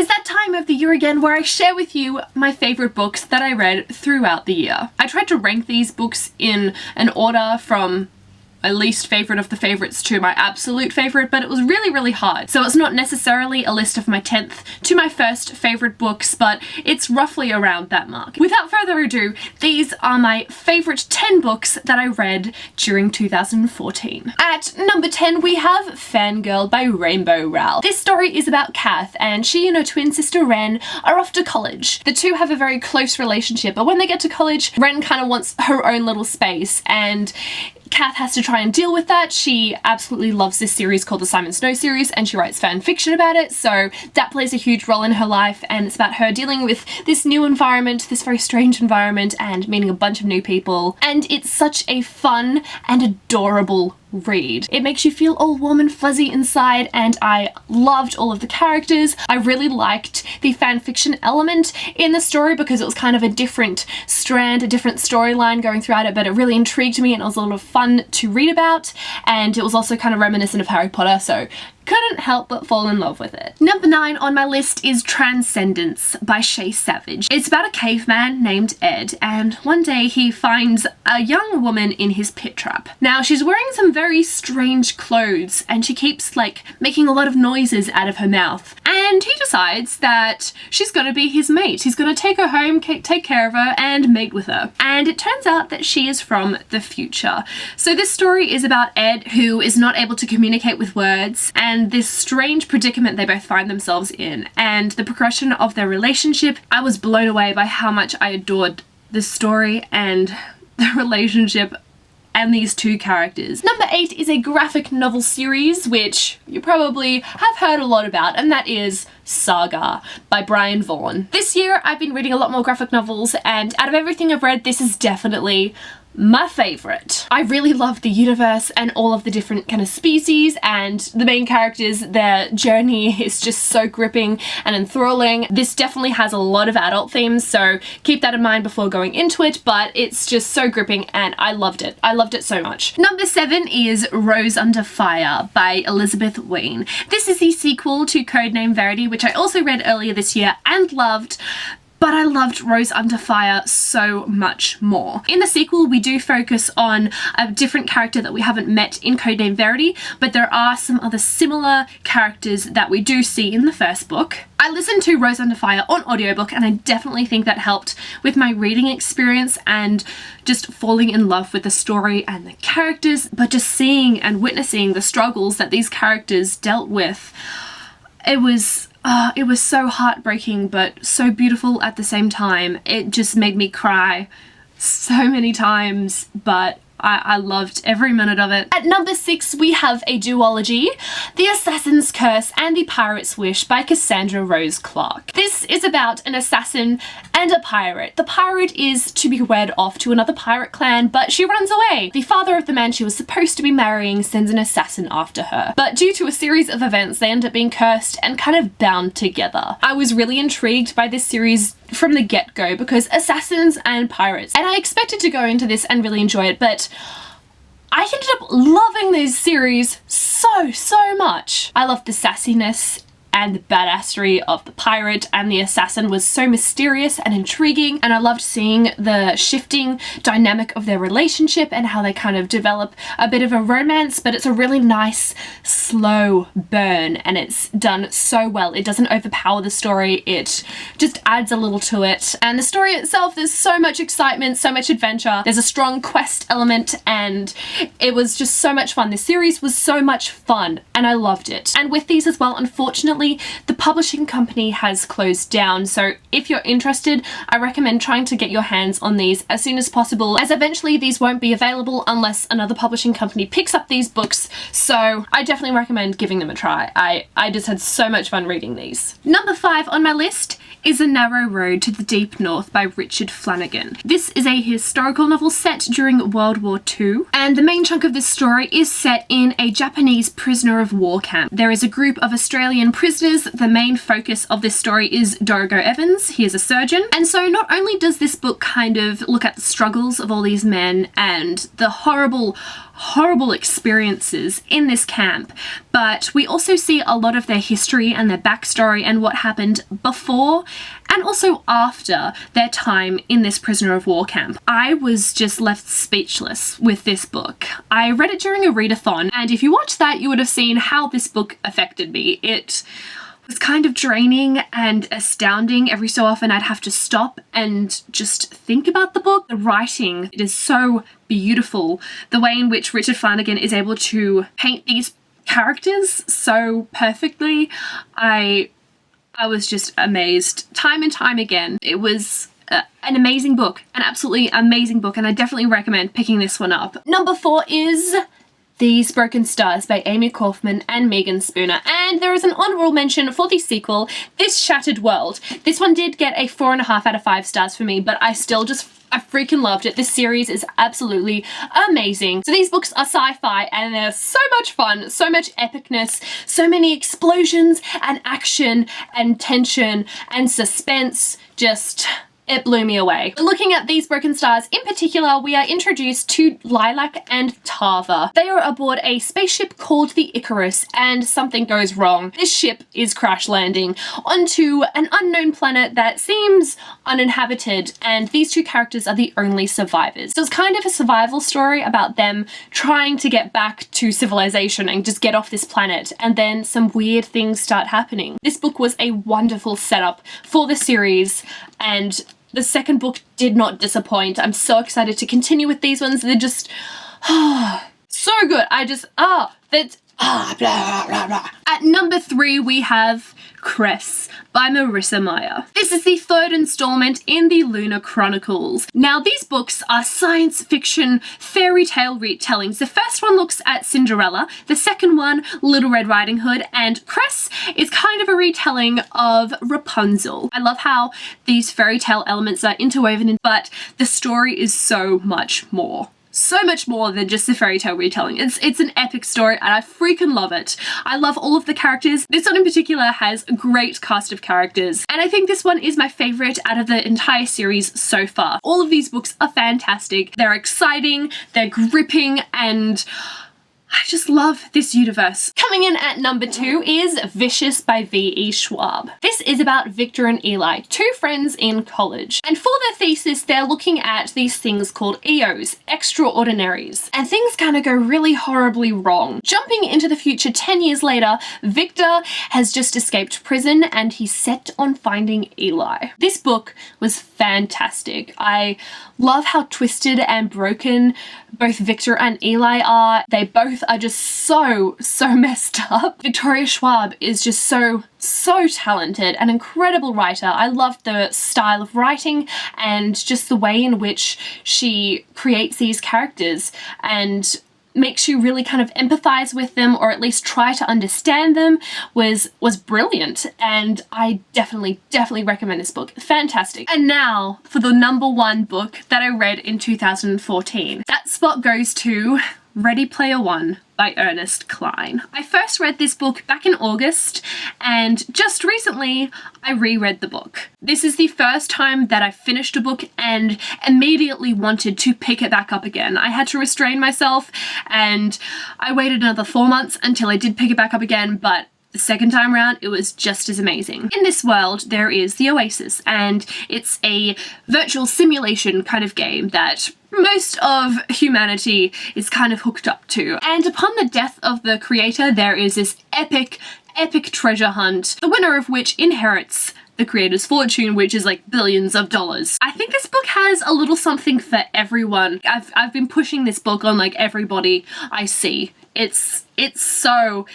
It's that time of the year again where I share with you my favourite books that I read throughout the year. I tried to rank these books in an order from my least favourite of the favourites to my absolute favourite, but it was really hard. So it's not necessarily a list of my 10th to my first favourite books, but it's roughly around that mark. Without further ado, these are my favourite 10 books that I read during 2014. At number 10, we have Fangirl by Rowell. This story is about Kath, and she and her twin sister Ren are off to college. The two have a very close relationship, but when they get to college, Ren kind of wants her own little space, and Kath has to try and deal with that. She absolutely loves this series called the Simon Snow series, and she writes fan fiction about it, so that plays a huge role in her life, and it's about her dealing with this new environment, this very strange environment, and meeting a bunch of new people. And it's such a fun and adorable read. It makes you feel all warm and fuzzy inside, and I loved all of the characters. I really liked the fanfiction element in the story because it was kind of a different strand, a different storyline going throughout it, but it really intrigued me and it was a lot of fun to read about, and it was also kind of reminiscent of Harry Potter, so couldn't help but fall in love with it. Number 9 on my list is Transcendence by Shay. It's about a caveman named Ed, and one day he finds a young woman in his pit trap. Now she's wearing some very strange clothes and she keeps like making a lot of noises out of her mouth, and he decides that she's gonna be his mate. He's gonna take her home, take care of her and mate with her. And it turns out that she is from the future. So this story is about Ed, who is not able to communicate with words, and this strange predicament they both find themselves in, and the progression of their relationship. I was blown away by how much I adored this story and the relationship and these two characters. Number 8 is a graphic novel series which you probably have heard a lot about, and that is Saga by Vaughan. This year I've been reading a lot more graphic novels, and out of everything I've read, this is definitely my favourite. I really love the universe and all of the different kind of species, and the main characters, their journey is just so gripping and enthralling. This definitely has a lot of adult themes, so keep that in mind before going into it, but it's just so gripping and I loved it. I loved it so much. Number 7 is Rose Under Fire by Wein. This is the sequel to Codename Verity, which I also read earlier this year and loved, but I loved Rose Under Fire so much more. In the sequel, we do focus on a different character that we haven't met in Codename Verity, but there are some other similar characters that we do see in the first book. I listened to Rose Under Fire on audiobook, and I definitely think that helped with my reading experience and just falling in love with the story and the characters, but just seeing and witnessing the struggles that these characters dealt with. It was so heartbreaking, but so beautiful at the same time. It just made me cry so many times, but I loved every minute of it. At number 6, we have a duology, The Assassin's Curse and The Pirate's Wish by Cassandra Rose Clark. This is about an assassin and a pirate. The pirate is to be wed off to another pirate clan, but she runs away. The father of the man she was supposed to be marrying sends an assassin after her, but due to a series of events, they end up being cursed and kind of bound together. I was really intrigued by this series from the get-go because assassins and pirates, and I expected to go into this and really enjoy it, but I ended up loving this series so much. I loved the sassiness and the badassery of the pirate, and the assassin was so mysterious and intriguing, and I loved seeing the shifting dynamic of their relationship and how they kind of develop a bit of a romance, but it's a really nice slow burn and it's done so well. It doesn't overpower the story, it just adds a little to it, and the story itself, there's so much excitement, so much adventure, there's a strong quest element, and it was just so much fun. This series was so much fun and I loved it. And with these as well, unfortunately the publishing company has closed down, so if you're interested, I recommend trying to get your hands on these as soon as possible, as eventually these won't be available unless another publishing company picks up these books, so I definitely recommend giving them a try. I just had so much fun reading these. Number 5 on my list is A Narrow Road to the Deep North by Richard Flanagan. This is a historical novel set during World War II, and the main chunk of this story is set in a Japanese prisoner of war camp. There is a group of Australian prisoners. The main focus of this story is Dorgo Evans. He is a surgeon, and so not only does this book kind of look at the struggles of all these men and the horrible experiences in this camp, but we also see a lot of their history and their backstory and what happened before and also after their time in this prisoner of war camp. I was just left speechless with this book. I read it during a readathon, and if you watched that, you would have seen how this book affected me. It was kind of draining and astounding. Every so often I'd have to stop and just think about the book. The writing, it is so beautiful. The way in which Richard Flanagan is able to paint these characters so perfectly, I was just amazed time and time again. It was an amazing book, an absolutely amazing book, and I definitely recommend picking this one up. Number 4 is These Broken Stars by Amy Kaufman and Megan Spooner, and there is an honorable mention for the sequel, This Shattered World. This one did get a 4.5 out of 5 stars for me, but I freaking loved it. This series is absolutely amazing. So these books are sci-fi and they're so much fun, so much epicness, so many explosions and action and tension and suspense. Just, it blew me away. Looking at These Broken Stars in particular, we are introduced to Lilac and Tava. They are aboard a spaceship called the Icarus, and something goes wrong. This ship is crash landing onto an unknown planet that seems uninhabited, and these two characters are the only survivors. So it's kind of a survival story about them trying to get back to civilization and just get off this planet, and then some weird things start happening. This book was a wonderful setup for the series, and the second book did not disappoint. I'm so excited to continue with these ones. They're just so good. Blah, blah, blah, blah. At number 3 we have Cress by Marissa Meyer. This is the 3rd installment in the Lunar Chronicles. Now these books are science fiction fairy tale retellings. The first one looks at Cinderella, the second one Little Red Riding Hood, and Cress is kind of a retelling of Rapunzel. I love how these fairy tale elements are interwoven, but the story is so much more. So much more than just a fairy tale retelling. It's an epic story and I freaking love it. I love all of the characters. This one in particular has a great cast of characters, and I think this one is my favorite out of the entire series so far. All of these books are fantastic. They're exciting, they're gripping, and I just love this universe. Coming in at number 2 is Vicious by V.E. Schwab. This is about Victor and Eli, two friends in college. And for their thesis, they're looking at these things called EOs, extraordinaries. And things kind of go really horribly wrong. Jumping into the future 10 years later, Victor has just escaped prison and he's set on finding Eli. This book was fantastic. I love how twisted and broken both Victor and Eli are. They both are just so messed up. Victoria Schwab is just so talented, an incredible writer. I love the style of writing and just the way in which she creates these characters and makes you really kind of empathize with them, or at least try to understand them, was brilliant. And I definitely recommend this book. Fantastic. And now for the number 1 book that I read in 2014. That spot goes to Ready Player One by Ernest Cline. I first read this book back in August, and just recently I reread the book. This is the first time that I finished a book and immediately wanted to pick it back up again. I had to restrain myself and I waited another 4 months until I did pick it back up again, but the second time around, it was just as amazing. In this world, there is the Oasis, and it's a virtual simulation kind of game that most of humanity is kind of hooked up to. And upon the death of the creator, there is this epic treasure hunt, the winner of which inherits the creator's fortune, which is like billions of dollars. I think this book has a little something for everyone. I've been pushing this book on like everybody I see. It's so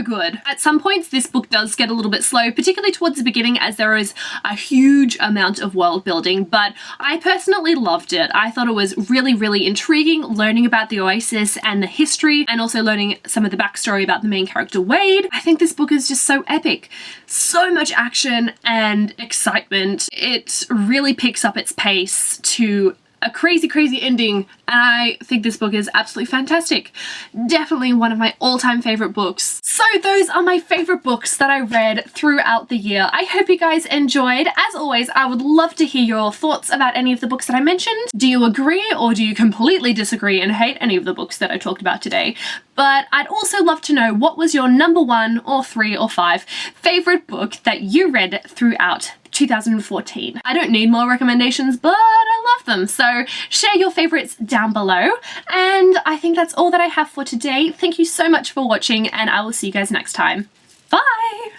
good. At some points this book does get a little bit slow, particularly towards the beginning, as there is a huge amount of world building, but I personally loved it. I thought it was really intriguing, learning about the Oasis and the history, and also learning some of the backstory about the main character Wade. I think this book is just so epic. So much action and excitement. It really picks up its pace to a crazy, crazy ending, and I think this book is absolutely fantastic. Definitely one of my all-time favorite books. So those are my favorite books that I read throughout the year. I hope you guys enjoyed. As always, I would love to hear your thoughts about any of the books that I mentioned. Do you agree or do you completely disagree and hate any of the books that I talked about today? But I'd also love to know, what was your number 1 or 3 or 5 favorite book that you read throughout 2014. I don't need more recommendations, but I love them. So share your favorites down below. And I think that's all that I have for today. Thank you so much for watching, and I will see you guys next time. Bye!